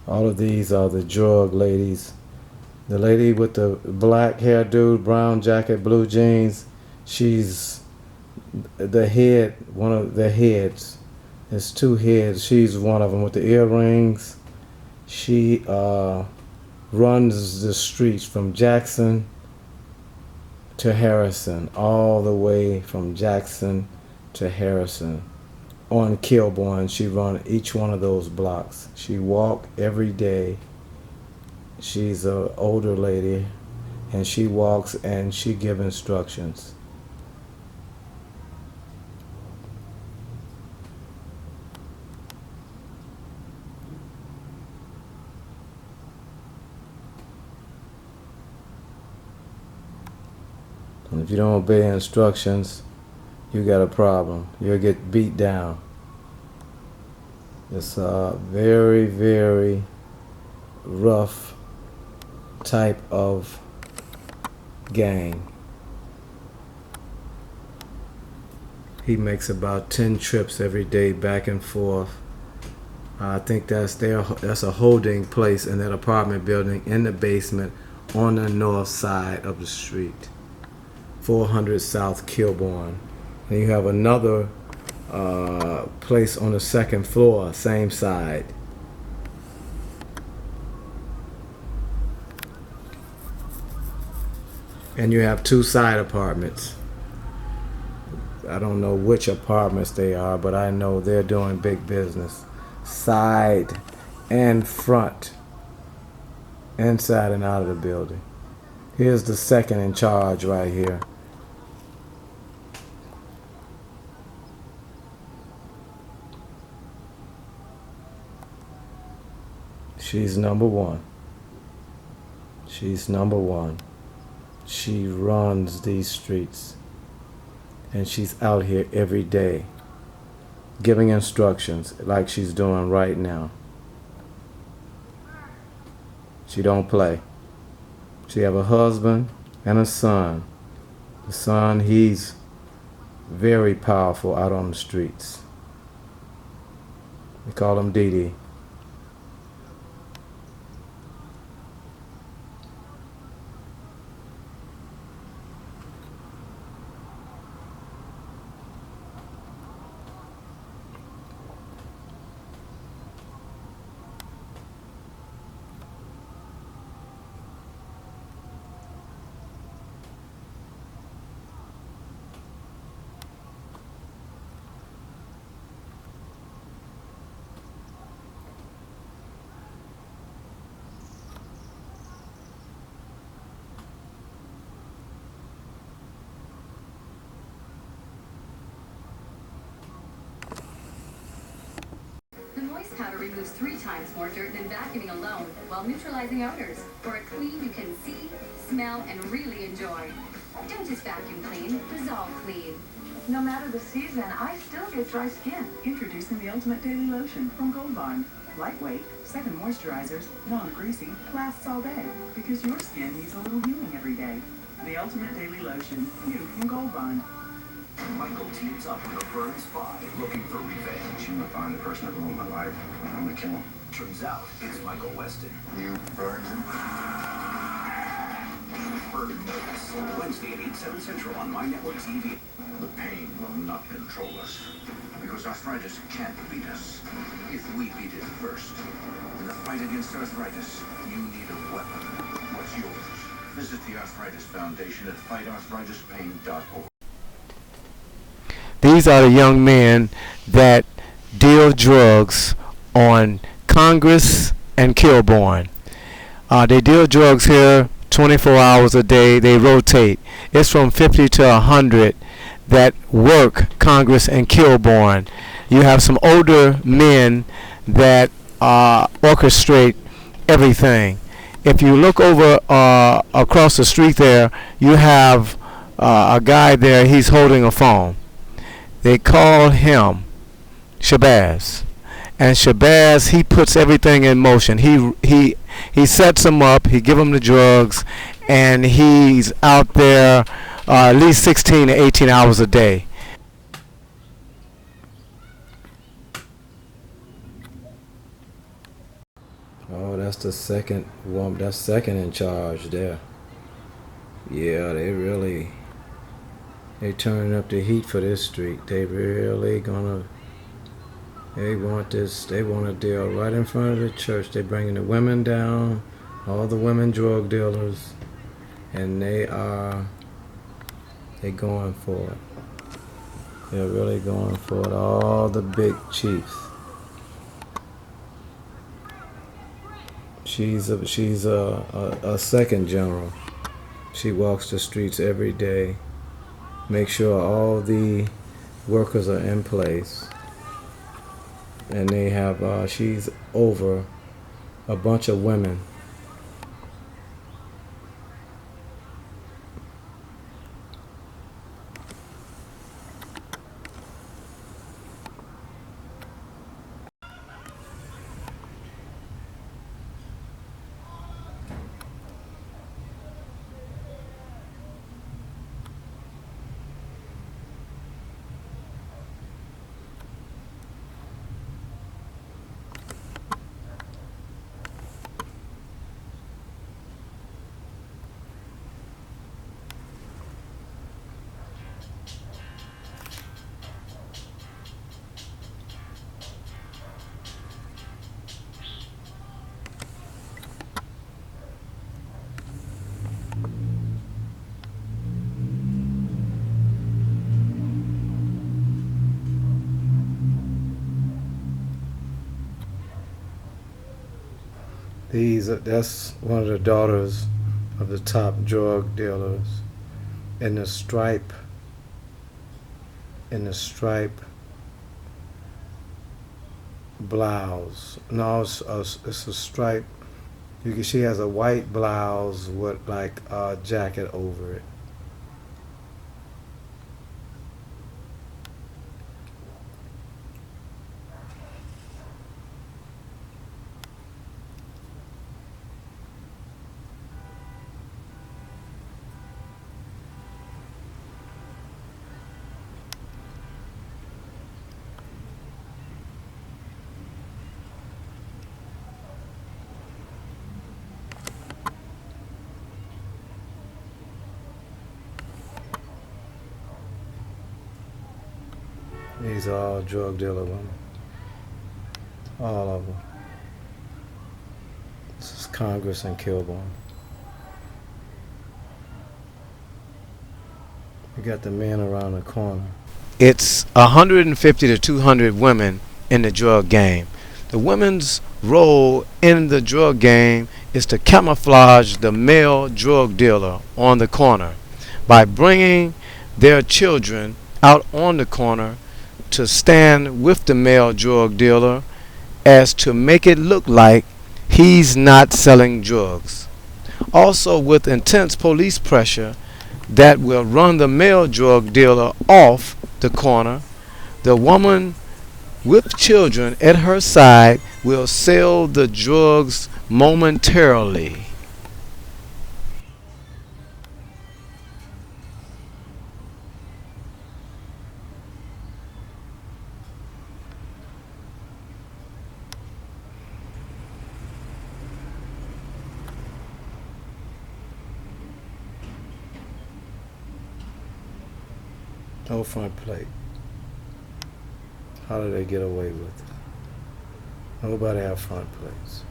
All of these are the drug ladies. The lady with the black hairdo, brown jacket, blue jeans, she's the head, one of the heads. There's two heads. She's one of them with the earrings. She runs the streets from Jackson to Harrison, all the way from Jackson to Harrison. On Kilbourne, she run each one of those blocks. She walk every day. She's an older lady, and she walks and she give instructions. And if you don't obey instructions, you got a problem. You'll get beat down. It's a very, very rough type of gang. He makes about 10 trips every day back and forth. I think that's a holding place in that apartment building in the basement on the north side of the street. 400 South Kilbourne. And you have another place on the second floor, same side. And you have two side apartments. I don't know which apartments they are, but I know they're doing big business. Side and front. Inside and out of the building. Here's the second in charge right here. She's number one. She's number one. She runs these streets. And she's out here every day giving instructions like she's doing right now. She don't play. She have a husband and a son. The son, he's very powerful out on the streets. We call him Dee Dee. Powder removes 3 times more dirt than vacuuming alone while neutralizing odors for a clean you can see, smell, and really enjoy. Don't just vacuum clean, Resolve Clean. No matter the season, I still get dry skin. Introducing the Ultimate Daily Lotion from Gold Bond. Lightweight, 7 moisturizers, non-greasy, lasts all day because your skin needs a little healing every day. The Ultimate Daily Lotion, new from Gold Bond. Michael teams up with a Burn spy looking for revenge. I'm gonna find the person that ruined my life. I'm gonna kill him. Turns out it's Michael Weston. You burned him. Burn Notice. Wednesday at 8/7 Central on My Network TV. The pain will not control us because arthritis can't beat us if we beat it first. In the fight against arthritis, you need a weapon. What's yours? Visit the Arthritis Foundation at fightarthritispain.org. These are the young men that deal drugs on Congress and Kilbourne. They deal drugs here 24 hours a day. They rotate. It's from 50 to 100 that work Congress and Kilbourne. You have some older men that orchestrate everything. If you look over across the street there, you have a guy there. He's holding a phone. They call him Shabazz. And Shabazz, he puts everything in motion. He sets them up, he give them the drugs, and he's out there at least 16 to 18 hours a day. Oh, that's the second woman. That's second in charge there. Yeah, they turning up the heat for this street. They really gonna. They want this. They want a deal right in front of the church. They bringing the women down, all the women drug dealers, and they going for it. They're really going for it. All the big chiefs. She's a second general. She walks the streets every day, make sure all the workers are in place, and they have. She's over a bunch of women. That's one of the daughters of the top drug dealers in the stripe blouse. No, it's a stripe. She has a white blouse with like a jacket over it. These are all drug dealer women. All of them. This is Congress and Kilbourne. We got the men around the corner. It's 150 to 200 women in the drug game. The women's role in the drug game is to camouflage the male drug dealer on the corner by bringing their children out on the corner to stand with the male drug dealer as to make it look like he's not selling drugs. Also, with intense police pressure that will run the male drug dealer off the corner, the woman with children at her side will sell the drugs momentarily. No front plate. How did they get away with it? Nobody have front plates.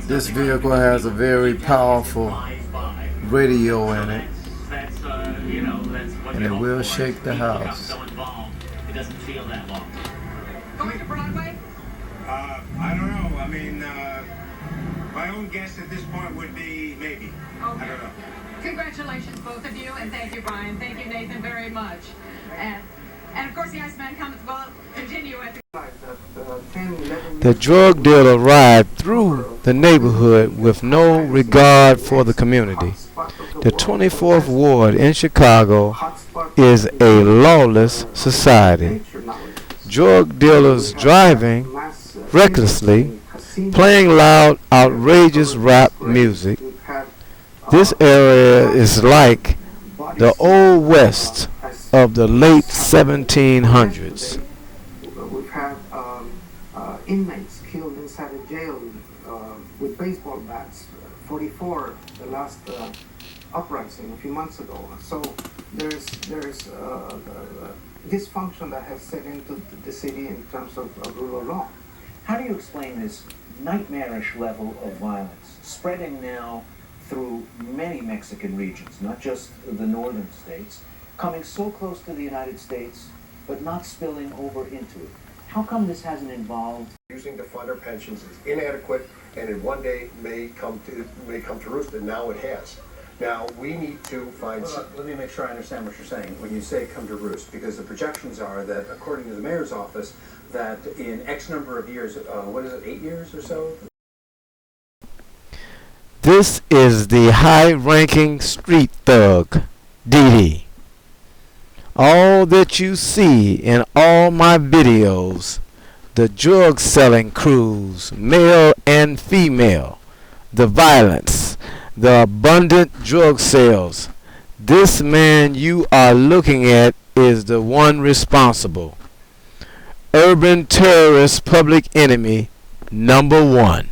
This vehicle has a very powerful radio in it, and it will shake the house. Going to Broadway? I don't know. I mean, my own guess at this point would be maybe. Okay. I don't know. Congratulations, both of you, and thank you, Brian. Thank you, Nathan, very much. And of course, the Iceman comments will continue at the... At 10, 11 The drug dealer ride through the neighborhood with no regard for the community. The 24th Ward in Chicago is a lawless society. Drug dealers driving recklessly, playing loud, outrageous rap music. This area is like the Old West of the late 1700s. We've had inmates killed inside a jail with baseball bats. 44, the last uprising a few months ago. So there's dysfunction that has set into the city in terms of rule of law. How do you explain this nightmarish level of violence spreading now through many Mexican regions, not just the northern states, coming so close to the United States, but not spilling over into it? How come this hasn't involved? Using to fund our pensions is inadequate, and in one day may come to roost, and now it has. Now we need to find. Let me make sure I understand what you're saying when you say come to roost, because the projections are that, according to the mayor's office, that in X number of years, 8 years or so? This is the high-ranking street thug, Dee. All that you see in all my videos, the drug-selling crews, male and female, the violence, the abundant drug sales. This man you are looking at is the one responsible. Urban terrorist public enemy number one.